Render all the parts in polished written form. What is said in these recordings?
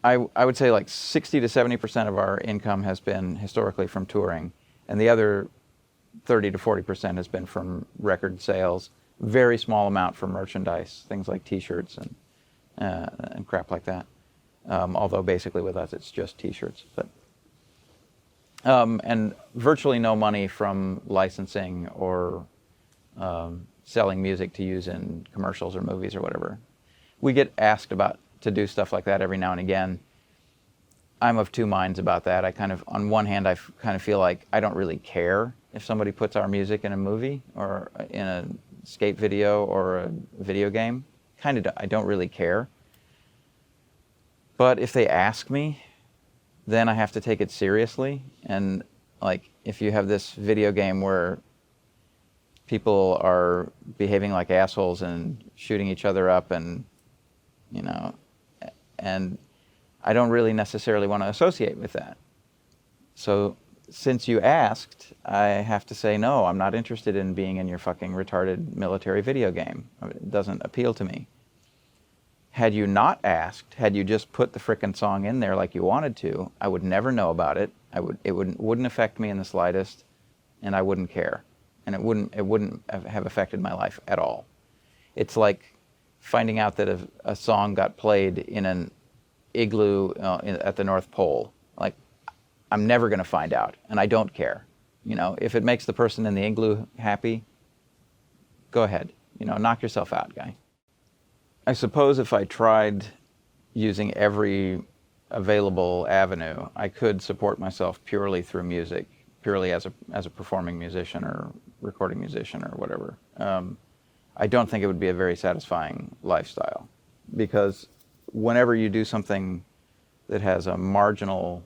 I would say like 60 to 70% of our income has been historically from touring, and the other 30 to 40% has been from record sales. Very small amount from merchandise, things like T-shirts and crap like that. Although basically with us it's just T-shirts, but and virtually no money from licensing or selling music to use in commercials or movies or whatever. We get asked to do stuff like that every now and again. I'm of two minds about that. On one hand, I kind of feel like I don't really care if somebody puts our music in a movie or in a skate video or a video game. I don't really care. But if they ask me, then I have to take it seriously. And like, if you have this video game where people are behaving like assholes and shooting each other up and, and I don't really necessarily want to associate with that. So since you asked, I have to say, no, I'm not interested in being in your fucking retarded military video game. It doesn't appeal to me. Had you not asked, had you just put the frickin' song in there like you wanted to, I would never know about it. It wouldn't affect me in the slightest, and I wouldn't care. And it wouldn't have affected my life at all. It's like finding out that a song got played in an igloo at the North Pole. Like, I'm never going to find out, and I don't care. If it makes the person in the igloo happy, go ahead. Knock yourself out, guy. I suppose if I tried using every available avenue, I could support myself purely through music, purely as a performing musician or recording musician or whatever. I don't think it would be a very satisfying lifestyle, because whenever you do something that has a marginal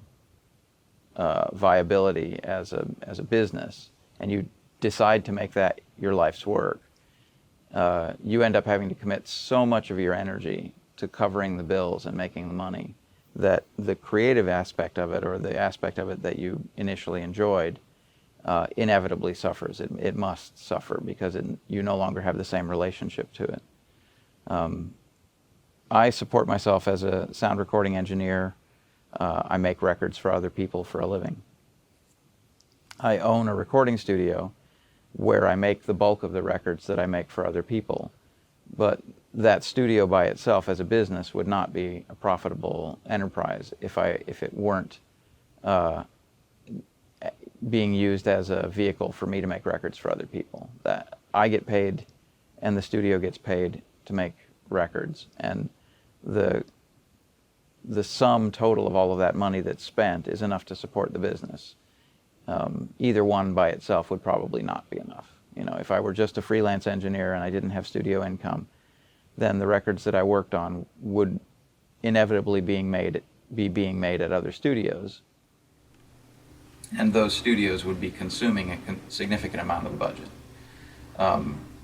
viability as a business, and you decide to make that your life's work, you end up having to commit so much of your energy to covering the bills and making the money that the creative aspect of it, or the aspect of it that you initially enjoyed, inevitably suffers. It must suffer, because you no longer have the same relationship to it. I support myself as a sound recording engineer. I make records for other people for a living. I own a recording studio where I make the bulk of the records that I make for other people. But that studio by itself as a business would not be a profitable enterprise if it weren't being used as a vehicle for me to make records for other people. That I get paid and the studio gets paid to make records, and the sum total of all of that money that's spent is enough to support the business. Either one by itself would probably not be enough. If I were just a freelance engineer and I didn't have studio income, then the records that I worked on would inevitably be being made at other studios. And those studios would be consuming a significant amount of the budget.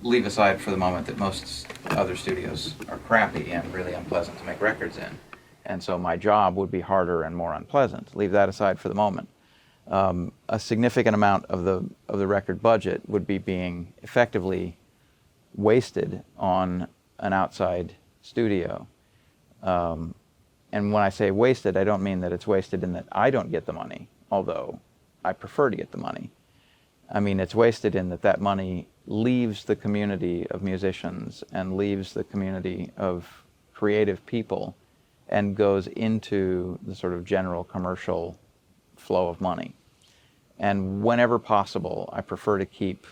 Leave aside for the moment that most other studios are crappy and really unpleasant to make records in, and so my job would be harder and more unpleasant. Leave that aside for the moment. A significant amount of the record budget would be being effectively wasted on an outside studio. And when I say wasted, I don't mean that it's wasted in that I don't get the money, although I prefer to get the money. I mean, it's wasted in that money leaves the community of musicians and leaves the community of creative people and goes into the sort of general commercial flow of money. And whenever possible, I prefer to keep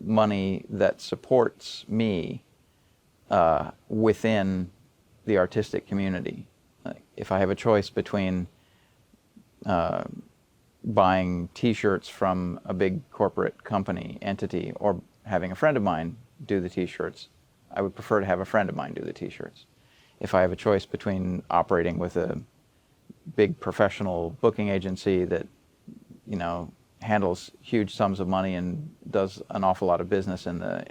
money that supports me within the artistic community. If I have a choice between buying T-shirts from a big corporate company entity or having a friend of mine do the T-shirts, I would prefer to have a friend of mine do the T-shirts. If I have a choice between operating with a big professional booking agency that handles huge sums of money and does an awful lot of business in the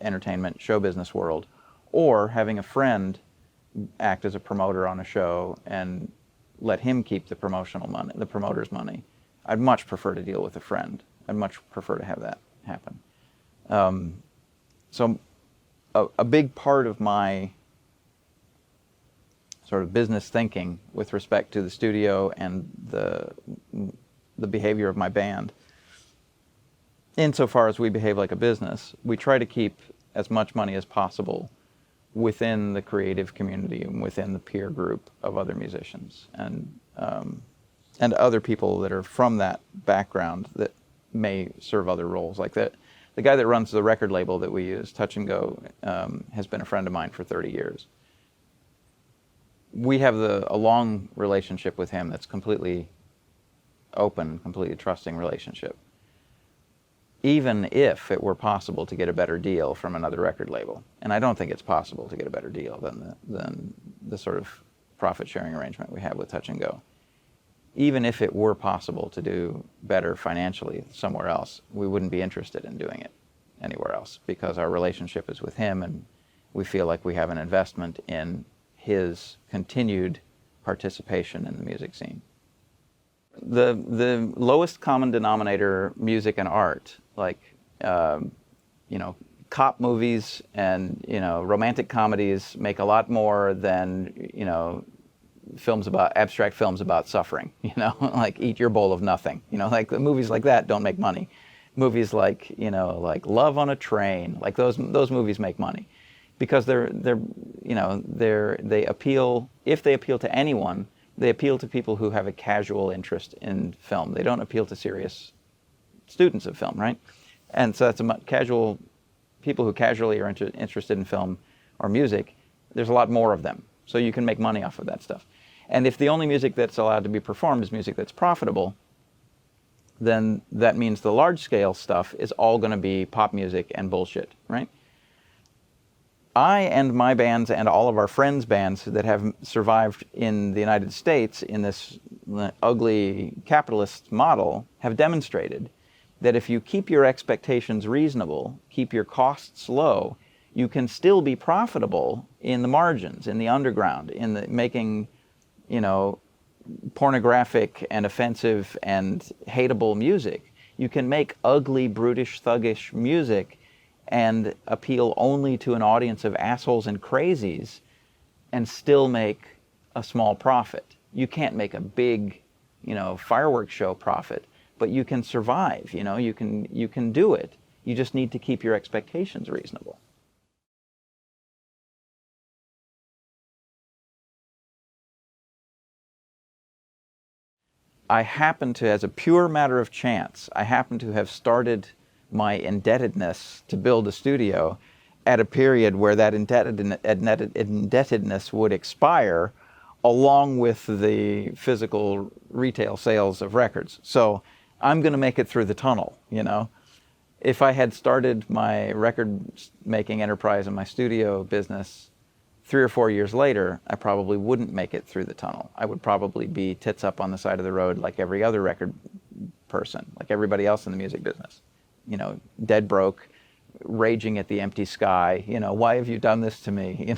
entertainment show business world, or having a friend act as a promoter on a show and let him keep the promotional money, the promoter's money, I'd much prefer to deal with a friend. I'd much prefer to have that happen. So a big part of my sort of business thinking with respect to the studio and the behavior of my band. Insofar as we behave like a business, we try to keep as much money as possible within the creative community and within the peer group of other musicians and other people that are from that background that may serve other roles. Like that, the guy that runs the record label that we use, Touch and Go, has been a friend of mine for 30 years. We have a long relationship with him that's completely open, completely trusting relationship. Even if it were possible to get a better deal from another record label, and I don't think it's possible to get a better deal than the sort of profit-sharing arrangement we have with Touch and Go. Even if it were possible to do better financially somewhere else, we wouldn't be interested in doing it anywhere else because our relationship is with him and we feel like we have an investment in his continued participation in the music scene. The lowest common denominator, music and art, like cop movies and romantic comedies make a lot more than abstract films about suffering. Like Eat Your Bowl of Nothing. Like movies like that don't make money. Movies like like Love on a Train, like those movies make money because they appeal. If they appeal to anyone, they appeal to people who have a casual interest in film. They don't appeal to serious students of film, right? And so that's people who casually are interested in film or music, there's a lot more of them. So you can make money off of that stuff. And if the only music that's allowed to be performed is music that's profitable, then that means the large-scale stuff is all going to be pop music and bullshit, right? I and my bands and all of our friends' bands that have survived in the United States in this ugly capitalist model have demonstrated that if you keep your expectations reasonable, keep your costs low, you can still be profitable in the margins, in the underground, in the making, pornographic and offensive and hateable music. You can make ugly, brutish, thuggish music and appeal only to an audience of assholes and crazies and still make a small profit. You can't make a big, fireworks show profit, but you can survive, you can do it. You just need to keep your expectations reasonable. I happen to, as a pure matter of chance, I happen to have started my indebtedness to build a studio at a period where that indebtedness would expire along with the physical retail sales of records. So I'm going to make it through the tunnel, If I had started my record-making enterprise and my studio business 3 or 4 years later, I probably wouldn't make it through the tunnel. I would probably be tits up on the side of the road like every other record person, like everybody else in the music business. Dead broke, raging at the empty sky, why have you done this to me,